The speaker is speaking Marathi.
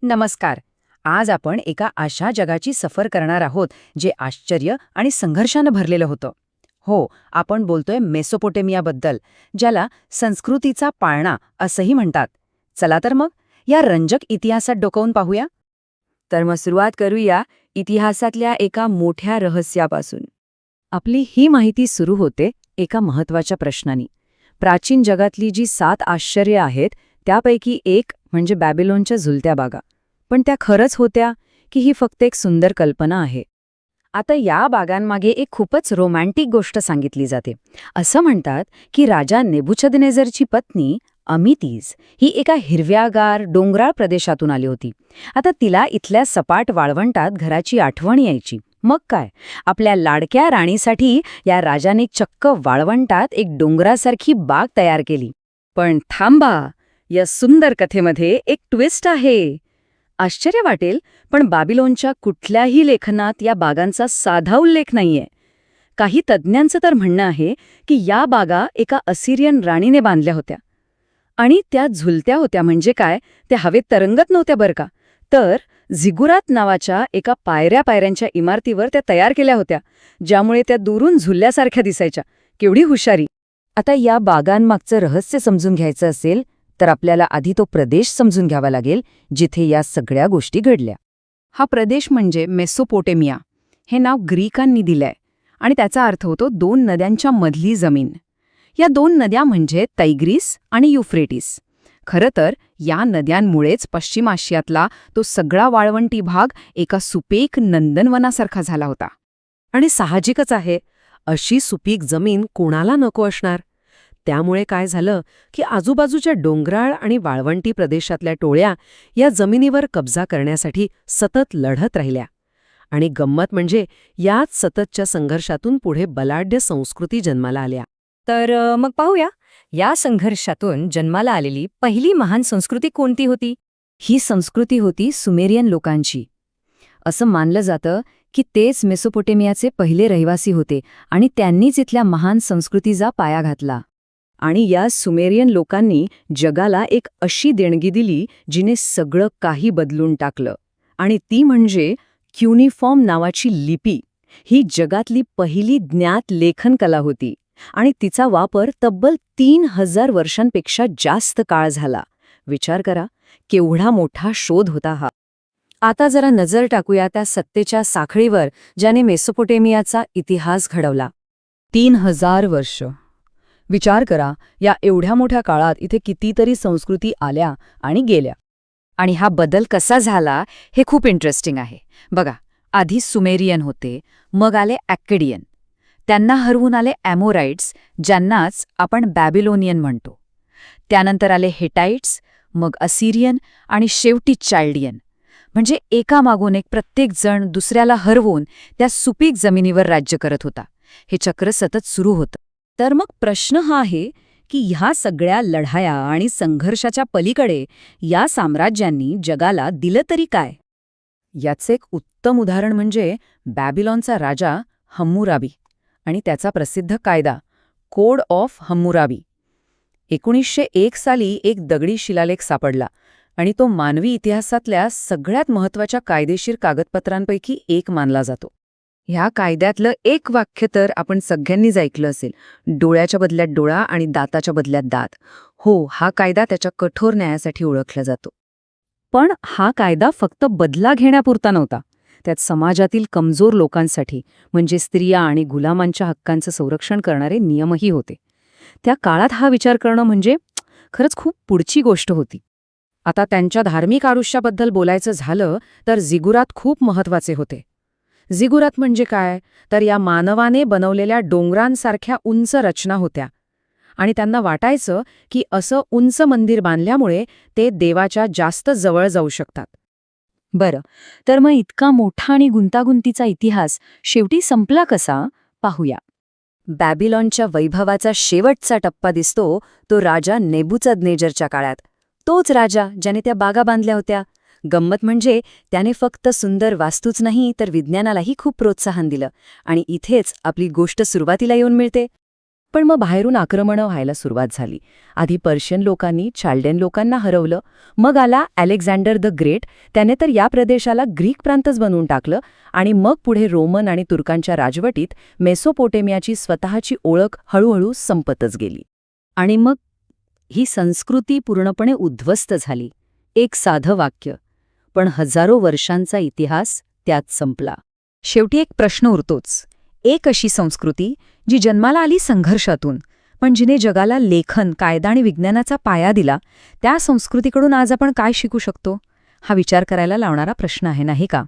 नमस्कार. आज आपण एका अशा जगाची सफर करणार आहोत जे आश्चर्य आणि संघर्षानं भरलेलं होतं. हो, आपण बोलतोय मेसोपोटेमियाबद्दल, ज्याला संस्कृतीचा पाळणा असंही म्हणतात. चला तर मग या रंजक इतिहासात डोकावून पाहूया. तर मग सुरुवात करूया इतिहासातल्या एका मोठ्या रहस्यापासून. आपली ही माहिती सुरू होते एका महत्वाच्या प्रश्नानी. प्राचीन जगातली जी 7 आश्चर्य आहेत त्यापैकी एक म्हणजे बॅबिलोनच्या झुलत्या बागा. पण त्या खरंच होत्या की ही फक्त एक सुंदर कल्पना आहे? आता या बागांमागे एक खूपच रोमॅन्टिक गोष्ट सांगितली जाते. असं म्हणतात की राजा नेबुचदनेझरची पत्नी अमितीज ही एका हिरव्यागार डोंगराळ प्रदेशातून आली होती. आता तिला इथल्या सपाट वाळवंटात घराची आठवण यायची. मग काय, आपल्या लाडक्या राणीसाठी या राजाने चक्क वाळवंटात एक डोंगरासारखी बाग तयार केली. पण थांबा, या सुंदर कथेमध्ये एक ट्विस्ट आहे. आश्चर्य वाटेल, पण बॅबिलोनच्या कुठल्याही लेखनात या बागांचा साधा उल्लेख नाहीये. काही तज्ज्ञांचं तर म्हणणं आहे की या बागा एका असिरियन राणीने बांधल्या होत्या. आणि त्या झुलत्या होत्या म्हणजे काय, त्या हवेत तरंगत नव्हत्या बरं का, तर झिगुरात नावाच्या एका पायऱ्यांच्या इमारतीवर त्या तयार केल्या होत्या, ज्यामुळे त्या दुरून झुलल्यासारख्या दिसायच्या. केवढी हुशारी! आता या बागांमागचं रहस्य समजून घ्यायचं असेल तर आपल्याला आधी तो प्रदेश समजून घ्यावा लागेल जिथे या सगळ्या गोष्टी घडल्या. हा प्रदेश म्हणजे मेसोपोटेमिया. हे नाव ग्रीकांनी दिलंय आणि त्याचा अर्थ होतो 2 नद्यांच्या मधली जमीन. या 2 नद्या म्हणजे तैग्रीस आणि युफ्रेटिस. खरं तर या नद्यांमुळेच पश्चिम आशियातला तो सगळा वाळवंटी भाग एका सुपीक नंदनवनासारखा झाला होता. आणि साहजिकच आहे, अशी सुपीक जमीन कोणाला नको असणार. त्यामुळे काय झालं की आजूबाजूच्या डोंगराळ आणि वाळवंटी प्रदेशातल्या टोळ्या या जमिनीवर कब्जा करण्यासाठी सतत लढत राहिल्या. आणि गंमत म्हणजे याच सततच्या संघर्षातून पुढे बलाढ्य संस्कृती जन्माला आल्या. तर मग पाहूया, या संघर्षातून जन्माला आलेली पहिली महान संस्कृती कोणती होती? ही संस्कृती होती सुमेरियन लोकांची. असं मानलं जातं की तेच मेसोपोटेमियाचे पहिले रहिवासी होते आणि त्यांनीच इथल्या महान संस्कृतीचा पाया घातला. आणि या सुमेरियन लोकांनी जगाला एक अशी देणगी दिली जिने सगळं काही बदलून टाकलं. आणि ती म्हणजे क्युनिफॉर्म नावाची लिपी. ही जगातली पहिली ज्ञात लेखन कला होती आणि तिचा वापर तब्बल 3000 वर्षांपेक्षा जास्त काळ झाला. विचार करा, केवढा मोठा शोध होता हा. आता जरा नजर टाकूया त्या सत्तेच्या साखळीवर ज्याने मेसोपोटेमियाचा इतिहास घडवला. 3000 वर्ष. विचार करा, या एवढ्या मोठ्या काळात इथे कितीतरी संस्कृती आल्या आणि गेल्या. आणि हा बदल कसा झाला हे खूप इंटरेस्टिंग आहे. बघा, आधी सुमेरियन होते, मग आले ॲक्केडियन. त्यांना हरवून आले ॲमोराइट्स, ज्यांनाच आपण बॅबिलोनियन म्हणतो. त्यानंतर आले हिटाइट्स, मग असिरियन आणि शेवटी चाल्डियन. म्हणजे एकामागून एक प्रत्येक जण दुसऱ्याला हरवून त्या सुपीक जमिनीवर राज्य करत होता. हे चक्र सतत सुरू होतं. तर मग प्रश्न हा आहे की ह्या सगळ्या लढाया आणि संघर्षाच्या पलीकडे या साम्राज्यांनी जगाला दिलं तरी काय? याचे एक उत्तम उदाहरण म्हणजे बॅबिलॉनचा राजा हम्मुराबी आणि त्याचा प्रसिद्ध कायदा कोड ऑफ हम्मुराबी. 1901 साली एक दगडी शिलालेख सापडला आणि तो मानवी इतिहासातल्या सगळ्यात महत्त्वाच्या कायदेशीर कागदपत्रांपैकी एक मानला जातो. ह्या कायद्यातलं एक वाक्य तर आपण सगळ्यांनीच ऐकलं असेल, डोळ्याच्या बदल्यात डोळा आणि दाताच्या बदल्यात दात. हो, हा कायदा त्याच्या कठोर न्यायासाठी ओळखला जातो. पण हा कायदा फक्त बदला घेण्यापुरता नव्हता. त्यात समाजातील कमजोर लोकांसाठी म्हणजे स्त्रिया आणि गुलामांच्या हक्कांचं संरक्षण करणारे नियमही होते. त्या काळात हा विचार करणं म्हणजे खरंच खूप पुढची गोष्ट होती. आता त्यांच्या धार्मिक आयुष्याबद्दल बोलायचं झालं तर झिगुरात खूप महत्त्वाचे होते. झिगुरात म्हणजे काय, तर या मानवाने बनवलेल्या डोंगरांसारख्या उंच रचना होत्या आणि त्यांना वाटायचं की असं उंच मंदिर बांधल्यामुळे ते देवाच्या जास्त जवळ जाऊ शकतात. बरं, तर मग इतका मोठा आणि गुंतागुंतीचा इतिहास शेवटी संपला कसा, पाहूया. बॅबिलॉनच्या वैभवाचा शेवटचा टप्पा दिसतो तो राजा नेबुचदनेझरच्या काळात. तोच राजा ज्याने त्या बागा बांधल्या होत्या. गंमत म्हणजे त्याने फक्त सुंदर वास्तूच नाही तर विज्ञानालाही खूप प्रोत्साहन दिलं. आणि इथेच आपली गोष्ट सुरुवातीला येऊन मिळते. पण मग बाहेरून आक्रमणं व्हायला सुरुवात झाली. आधी पर्शियन लोकांनी चाल्डेन लोकांना हरवलं, मग आला अलेक्झांडर द ग्रेट, त्याने तर या प्रदेशाला ग्रीक प्रांतच बनवून टाकलं, आणि मग पुढे रोमन आणि तुर्कांच्या राजवटीत मेसोपोटेमियाची स्वतःची ओळख हळूहळू संपतच गेली. आणि मग ही संस्कृती पूर्णपणे उद्ध्वस्त झाली. एक साधं वाक्य, पण हजारो वर्षांचा इतिहास त्यात संपला. शेवटी एक प्रश्न उरतोच. एक अशी संस्कृती जी जन्माला आली संघर्षातून, पण जिने जगाला लेखन, कायदा आणि विज्ञानाचा पाया दिला, त्या संस्कृतीकडून आज आपण काय शिकू शकतो? हा विचार करायला लावणारा प्रश्न आहे, नाही का?